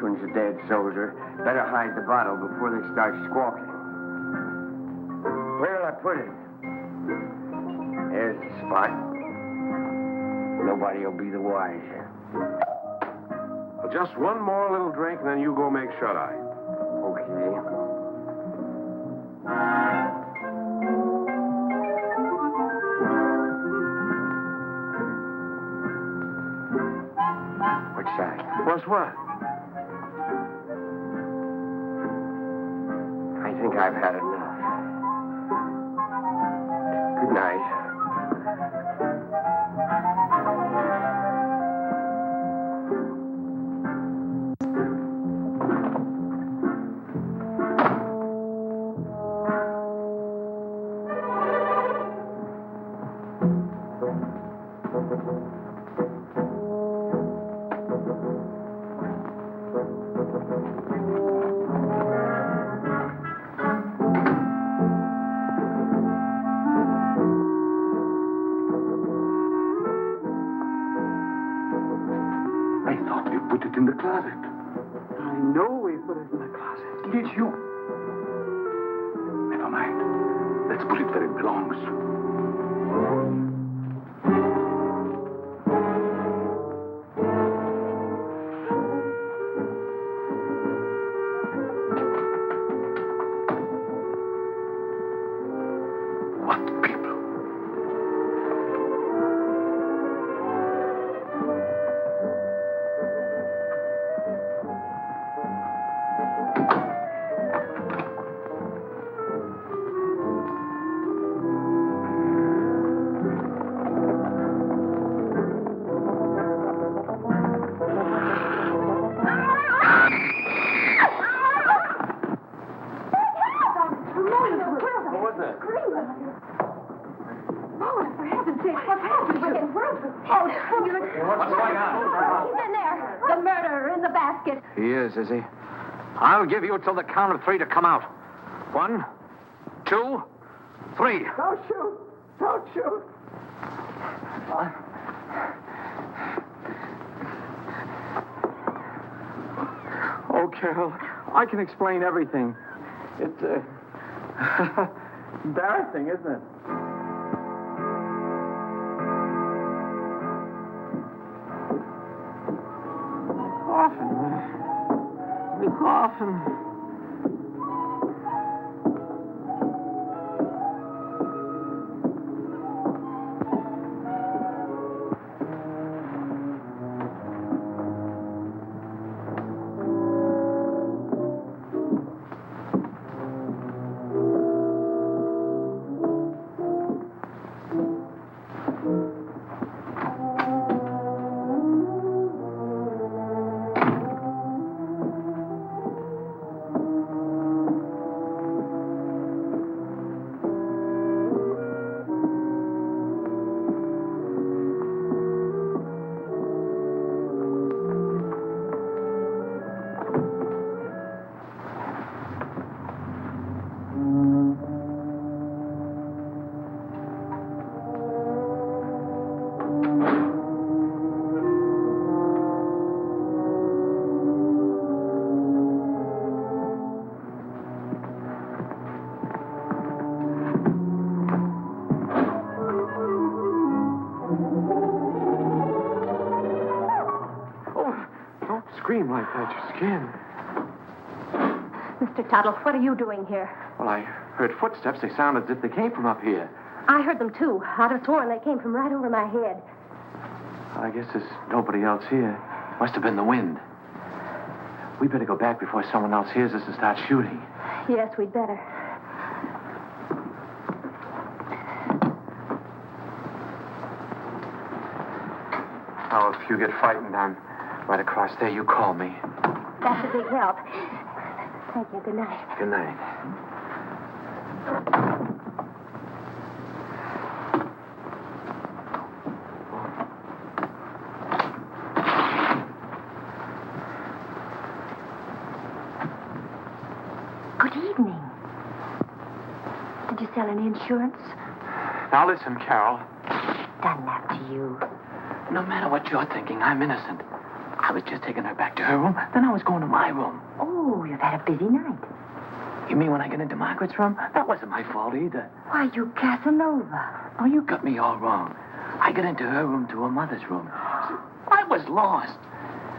A dead soldier. Better hide the bottle before they start squawking. Where'll I put it? There's the spot. Nobody will be the wiser. Well, just one more little drink, and then you go make shut-eye. Okay. What's that? What's what? I think I've had enough. Good night. I thought you put it in the closet. I know we put it in the closet. Did you? Never mind. Let's put it where it belongs. What people? What was that? Lois, for heaven's sake, what's happened? We're getting worse. What's going on? He's in there. The murderer in the basket. He is he? I'll give you till the count of 3 to come out. 1, 2, 3. Don't shoot! Don't shoot! Oh, Carol, I can explain everything. It's, embarrassing, isn't it? Coffin. Scream like that, your skin. Mr. Tuttle, what are you doing here? Well, I heard footsteps. They sounded as if they came from up here. I heard them, too. I'd have sworn they came from right over my head. I guess there's nobody else here. Must have been the wind. We better go back before someone else hears us and starts shooting. Yes, we'd better. Now, if you get frightened, I'm right across there. You call me. That's a big help. Thank you. Good night. Good night. Good evening. Did you sell any insurance? Now, listen, Carol. Done after you. No matter what you're thinking, I'm innocent. I was just taking her back to her room, then I was going to my room. Oh, you've had a busy night. You mean when I get into Margaret's room? That wasn't my fault either. Why, you Casanova. Oh, you got me all wrong. I got into her room to her mother's room. I was lost.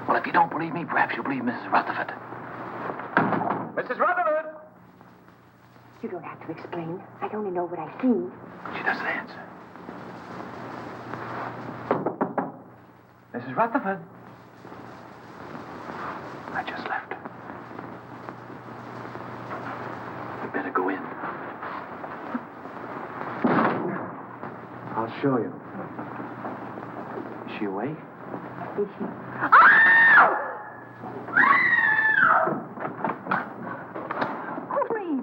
Well, if you don't believe me, perhaps you'll believe Mrs. Rutherford. Mrs. Rutherford! You don't have to explain. I only know what I've seen. She doesn't answer. Mrs. Rutherford. I just left her. We better better go in. I'll show you. Is she awake? Is she?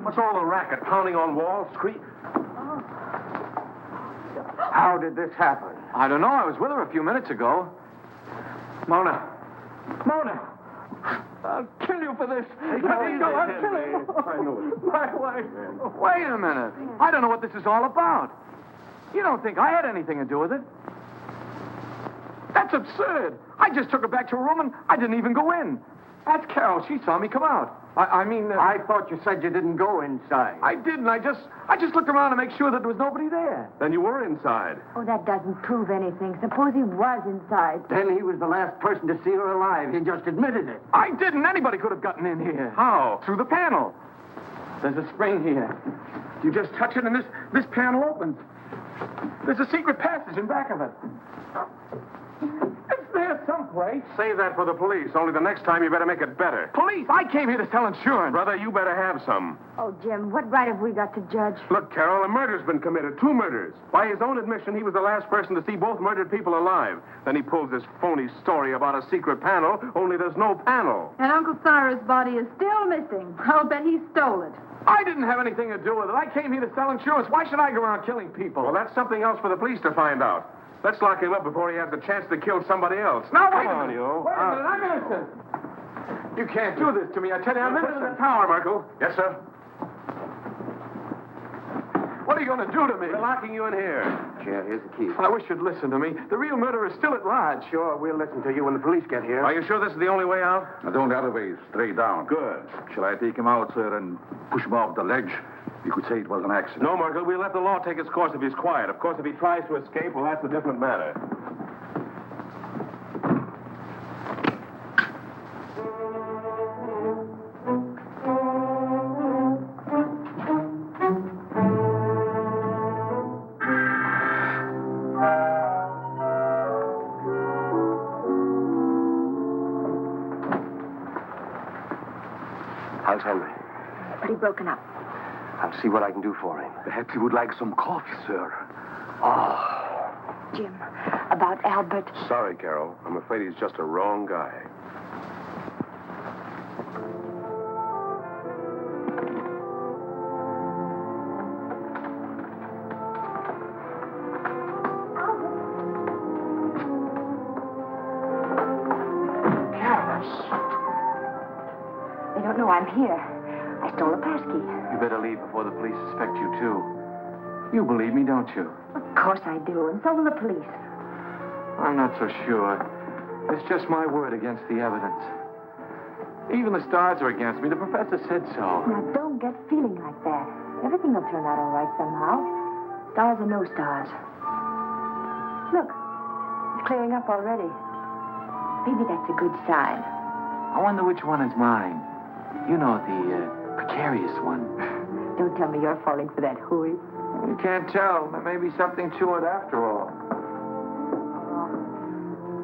What's all the racket? Pounding on walls, scream. How did this happen? I don't know. I was with her a few minutes ago. Mona! I'll kill you for this. Let me go. I'll kill you. I know it. My wife. Wait a minute. I don't know what this is all about. You don't think I had anything to do with it? That's absurd. I just took her back to her room and I didn't even go in. That's Carol. She saw me come out. I thought you said you didn't go inside. I didn't. I just looked around to make sure that there was nobody there. Then you were inside. Oh, that doesn't prove anything. Suppose he was inside. Then he was the last person to see her alive. He just admitted it. I didn't. Anybody could have gotten in here. How? Through the panel. There's a spring here. You just touch it and this panel opens. There's a secret passage in back of it. It's there someplace. Save that for the police. Only the next time you better make it better. Police! I came here to sell insurance. Brother, you better have some. Oh, Jim, what right have we got to judge? Look, Carol, a murder's been committed. 2 murders. By his own admission, he was the last person to see both murdered people alive. Then he pulls this phony story about a secret panel, only there's no panel. And Uncle Cyrus' body is still missing. I'll bet he stole it. I didn't have anything to do with it. I came here to sell insurance. Why should I go around killing people? Well, that's something else for the police to find out. Let's lock him up before he has the chance to kill somebody else. Now, wait Come on, you. Wait a minute, I'm innocent. You can't do this to me. I tell you, I'm Put him in the innocent. tower, Merkel. Yes, sir. What are you going to do to me? We're locking you in here. Yeah, here's the key. I wish you'd listen to me. The real murderer is still at large. Sure, we'll listen to you when the police get here. Are you sure this is the only way out? The only other way is straight down. Good. Shall I take him out, sir, and push him off the ledge? You could say it was an accident. No, Merkel, we'll let the law take its course if he's quiet. Of course, if he tries to escape, well, that's a different matter. How's Henry? Pretty broken up. I'll see what I can do for him. Perhaps he would like some coffee, sir. Jim, about Albert. Sorry, Carol. I'm afraid he's just a wrong guy. They don't know I'm here. I stole a passkey. You better leave before the police suspect you, too. You believe me, don't you? Of course I do, and so will the police. I'm not so sure. It's just my word against the evidence. Even the stars are against me. The professor said so. Now, don't get feeling like that. Everything will turn out all right somehow. Stars or no stars. Look, it's clearing up already. Maybe that's a good sign. I wonder which one is mine. You know, the precarious one. Don't tell me you're falling for that hooey. You can't tell. There may be something to it after all.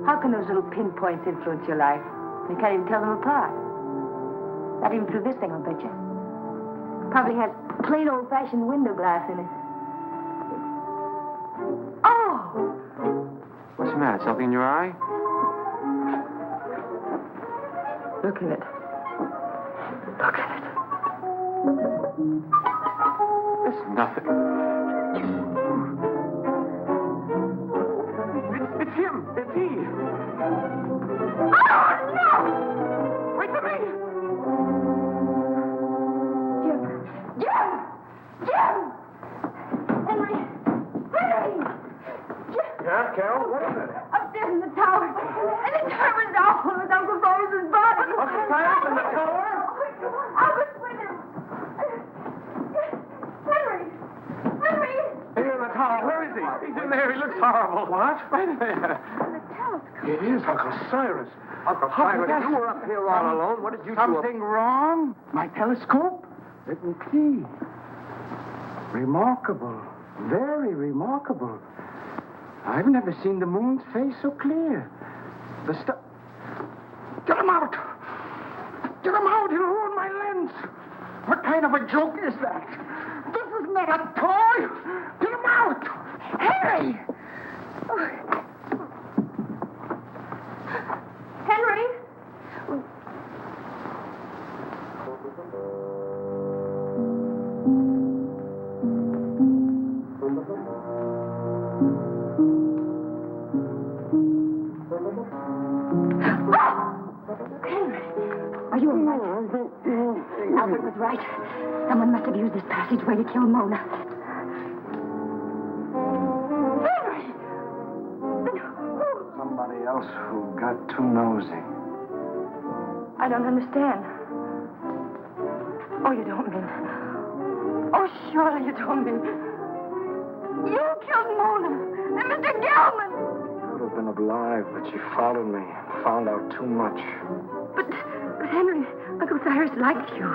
How can those little pinpoints influence your life? You can't even tell them apart. Not even through this thing, I'll bet you. Probably has plain old-fashioned window glass in it. Oh! What's the matter? Something in your eye? Look at it. Look at it. It's nothing. It's him. It's he. Oh, no! Wait for me! Jim! Henry! Yeah, Carol, what is it? Upstairs in the tower. And it's Herman's awful with Uncle Cyrus's body. Uncle Cyrus in the tower? I was with him. Henry! Here in the tower. Where is he? He's in there. He looks horrible. What? Right there. It is Uncle Cyrus. Uncle Cyrus, you were up here all alone. What did you do? Something wrong? My telescope? Let me see. Remarkable. Very remarkable. I've never seen the moon's face so clear. The stuff. Get him out! Get him out! He'll ruin my lens! What kind of a joke is that? This is not a toy. Get him out. Henry! Henry! Are you all right? Albert was right. Someone must have used this passageway to kill Mona. Somebody else who got too nosy. I don't understand. Oh, you don't mean... Oh, surely you don't mean... You killed Mona and Mr. Gelman! Could have been alive, but she followed me. Found out too much. But Henry, Uncle Cyrus liked you.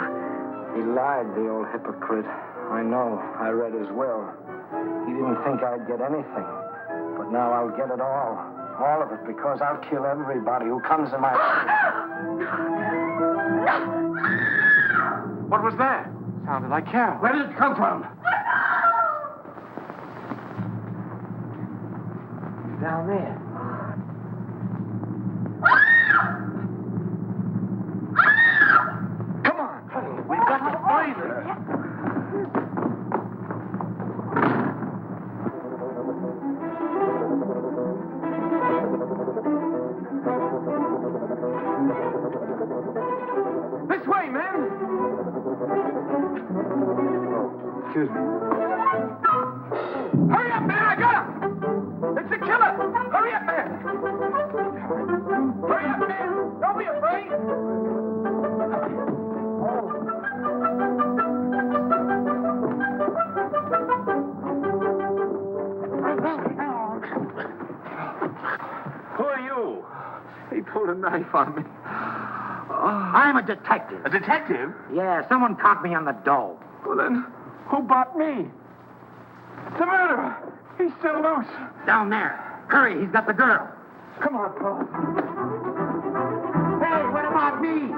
He lied, the old hypocrite. I know. I read his will. He didn't think I'd get anything. But now I'll get it all. All of it, because I'll kill everybody who comes in my... What was that? Sounded like Carol. Where did it come from? Down there. Come on. We've got to find her. This way, men! Excuse me. Hurry up, man! I got him! It's the killer! Hurry up, man! Hurry up, man! Don't be afraid! Who are you? He pulled a knife on me. I'm a detective. A detective? Yeah, someone caught me on the dough. Well, then, who bought me? The murderer! He's still loose. Down there. Hurry, he's got the girl. Come on, Paul. Hey, what about me?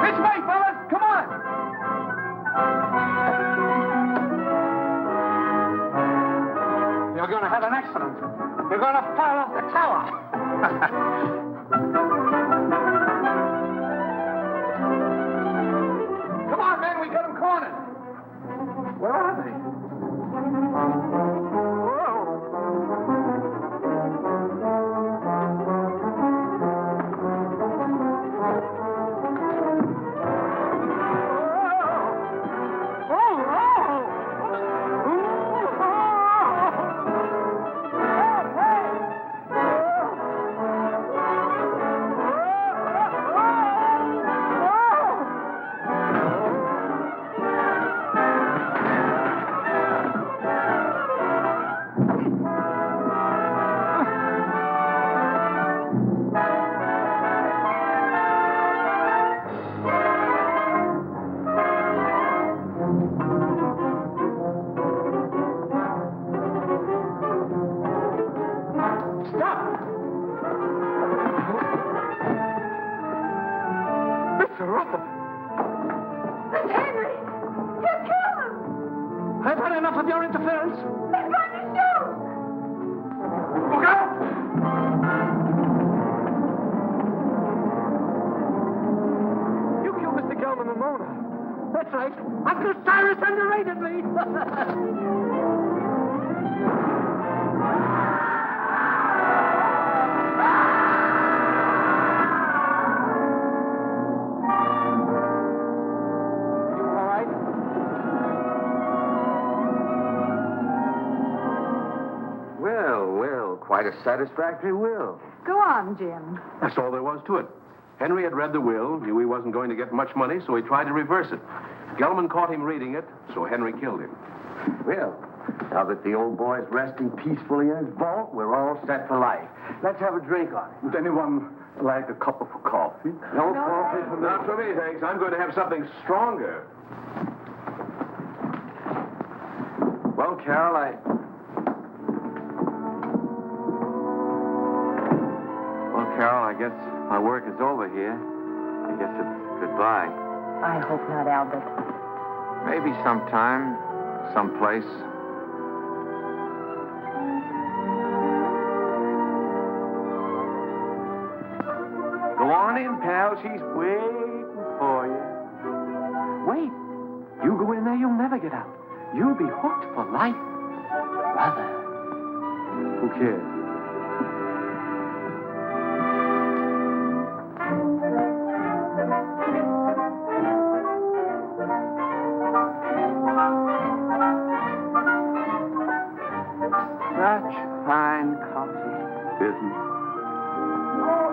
This way, fellas! Come on! You're going to have an accident. You're going to fall off the tower. Come on, man, we got him cornered. Where are they? Henry! You killed him! I've had enough of your interference. He's going to shoot! Look out! You killed Mr. Gelman and Mona. That's right. Uncle Cyrus underrated me. Well, quite a satisfactory will. Go on, Jim. That's all there was to it. Henry had read the will, knew he wasn't going to get much money, so he tried to reverse it. Gelman caught him reading it, so Henry killed him. Well, now that the old boy's resting peacefully in his vault, we're all set for life. Let's have a drink on it. Would anyone like a cup of coffee? No coffee for me. Not for me, thanks. I'm going to have something stronger. Well, Carol, Carol, I guess my work is over here. I guess it's goodbye. I hope not, Albert. Maybe sometime, someplace. Go on in, pal. She's waiting for you. Wait. You go in there, you'll never get out. You'll be hooked for life. Brother. Who cares? Such fine coffee. Isn't it? Oh,